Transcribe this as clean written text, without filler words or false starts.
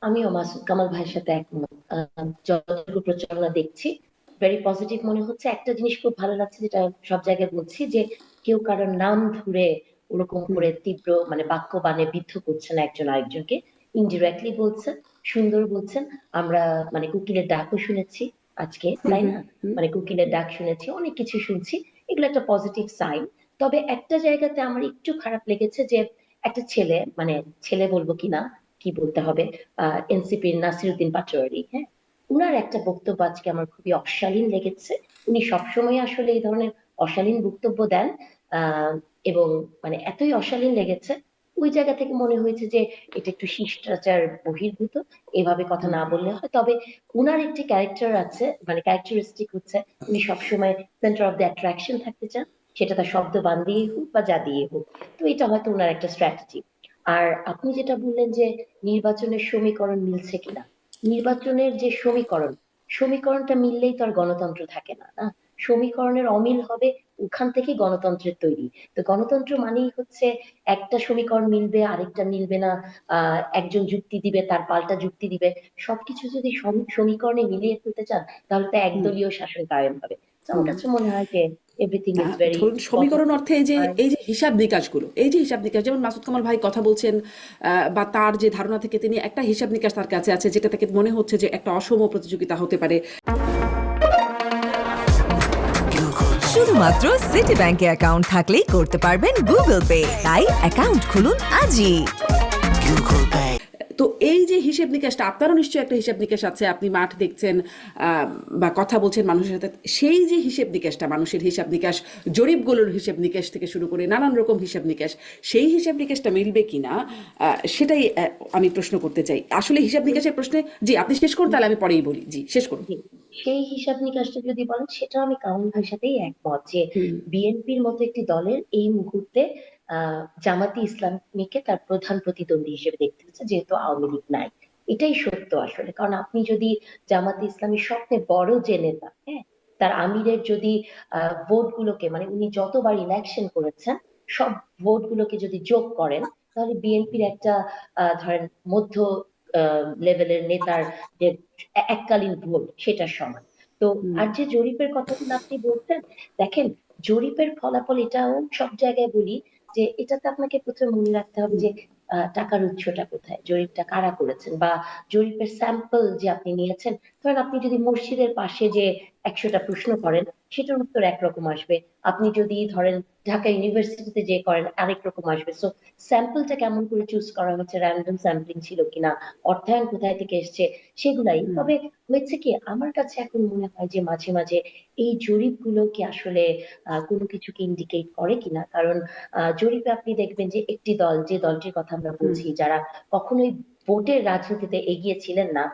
আমিও মাসুদ কামাল ভাইয়ের সাথে একমত। যতটুকু প্রচারণা দেখছি ভেরি পজিটিভ মনে হচ্ছে। একটা জিনিস খুব ভালো লাগছে, যেটা সব জায়গায় বলছি, যে কেউ কারোর নাম ধরে ওরকম হুম করে তীব্র মানে বাক্য বাণে বিদ্ধ করছে না একজন আরেকজনকে, ইনডিরেক্টলি বলছেন, সুন্দর বলছেন। আমরা মানে কোকিলের ডাকও শুনেছি আজকে, হুম তাই হুম না? হুম মানে কোকিলের ডাক শুনেছি, অনেক কিছু শুনছি, এগুলো একটা পজিটিভ সাইন। তবে একটা জায়গাতে আমার একটু খারাপ লেগেছে, যে একটা ছেলে, মানে ছেলে বলবো কিনা কি বলতে হবে, এনসিপির নাসিরউদ্দিন পাটোয়ারি, হ্যাঁ, উনার একটা বক্তব্য আজকে আমার খুবই অশালীন লেগেছে। উনি সবসময় আসলে এই ধরনের অশালীন বক্তব্য দেন, আহ এবং মানে এতই অশালীন লেগেছে, ওই জায়গা থেকে মনে হয়েছে যে এটা একটু শিষ্টাচার বহির্ভূত, এভাবে কথা হুম। না বললে হয়। তবে উনার একটি ক্যারেক্টার আছে, মানে ক্যারেক্টারিস্টিক হচ্ছে উনি সবসময় সেন্টার অফ দ্য অ্যাট্রাকশন থাকতে চান, সেটা তার শব্দ বান দিয়ে হোক বা যা দিয়ে হোক। তো এটা হয়তো উনার একটা স্ট্র্যাটেজি। আর আপনি যেটা বললেন যে নির্বাচনের সমীকরণ মিলছে কিনা, নির্বাচনের যে সমীকরণ, সমীকরণটা মিললেই তো আর গণতন্ত্র থাকে না, না? সমীকরণের অমিল হবে, ওখান থেকে গণতন্ত্রের তৈরি। তো গণতন্ত্র মানেই হচ্ছে একটা সমীকরণ মিলবে, আরেকটা মিলবে না, একজন যুক্তি দিবে, তার পাল্টা যুক্তি দিবে, সবকিছু যদি সমীকরণে মিলিয়ে ফেলতে চান, তাহলে তো হুম একদলীয় শাসন কায়েম হবে। তো আমার হুম। কাছে মনে হয় যে এভরিথিং না, ইজ ভেরি ধরুন সমীকরণ পজিটিভ। অর্থে এই যে হিসাব নিকাশগুলো, এই যে হিসাব নিকাশ, যেমন মাসুদ কামাল ভাই কথা বলছেন, বা তার যে ধারণা থেকে তিনি একটা হিসাব নিকাশ তার কাছে আছে, যেটা থেকে মনে হচ্ছে যে একটা অসম প্রতিযোগিতা হতে পারে। শুধুমাত্র সিটি ব্যাংকে অ্যাকাউন্ট থাকলেই করতে পারবেন গুগল পে। তাই অ্যাকাউন্ট খুলুন আজই। তো এই যে হিসেব নিকাশটা, আপনারও নিশ্চয়ই একটা হিসাব নিকাশ আছে, আপনি মাঠ দেখছেন, বা কথা বলছেন মানুষের সাথে, সেই যে হিসেব নিকাশটা, মানুষের হিসাব নিকাশ, জরিপগুলোর হিসেব নিকাশ থেকে শুরু করে নানান রকম হিসাব নিকাশ, সেই হিসাব নিকাশটা মিলবে কিনা, সেটাই আমি প্রশ্ন করতে চাই। আসলে হিসাব নিকাশের প্রশ্নে, জি আপনি শেষ করুন, তাহলে আমি পরেই বলি, জি শেষ করুন। জি, সেই হিসাব নিকাশটা যদি বলেন, সেটা আমি কামাল ভাইয়ের সাথেই একমত, যে হুম বিএনপির মতো একটি দলের এই মুহূর্তে জামাতি ইসলামীকে তার প্রধান প্রতিদ্বন্দ্বী হিসেবে দেখতে হচ্ছে, যেহেতু আওয়ামী লীগ নাই। এটাই সত্য আসলে। কারণ আপনি যদি জামাতি ইসলামীর সবচেয়ে বড় যে নেতা, হ্যাঁ, তার আমিরের যদি ভোট গুলোকে, মানে উনি যতবার ইলেকশন করেছেন, সব ভোট গুলোকে যদি যোগ করেন, তাহলে বিএনপির একটা ধরেন মধ্য লেভেলের নেতার যে এককালীন ভোট, সেটার সমান। তো হুম আর যে জরিপের কথাগুলো আপনি বলছেন, দেখেন, জরিপের ফলাফল এটাও সব জায়গায় বলি, যে এটাতে আপনাকে প্রথমে মনে রাখতে হবে যে টাকার উৎসটা কোথায়, জরিপটা কারা করেছেন, বা জরিপের স্যাম্পল যে আপনি নিয়েছেন। ধরেন আপনি যদি মসজিদের পাশে যে 100টা প্রশ্ন করেন, সেটার উত্তর একরকম আসবে। আপনি যদি ধরেন ঢাকা ইউনিভার্সিটিতে যে করেন, আরেক রকম আসবে। সো স্যাম্পলটা কেমন করে চুজ করা হচ্ছে, র্যান্ডম স্যাম্পলিং ছিল কিনা, অর্থায়ন কোথায় থেকে এসছে, সেগুলাই। হুম তবে হয়েছে কি, আমার কাছে এখন মনে হয় যে মাঝে মাঝে এই জরিপগুলো কি আসলে কোনো কিছুকে ইন্ডিকেট করে কিনা। কারণ জরিপে আপনি দেখবেন যে একটি দল, যে দলটির কথা আমরা হুম বলছি, যারা কখনোই ভোটের রাজনীতিতে এগিয়ে ছিলেন না,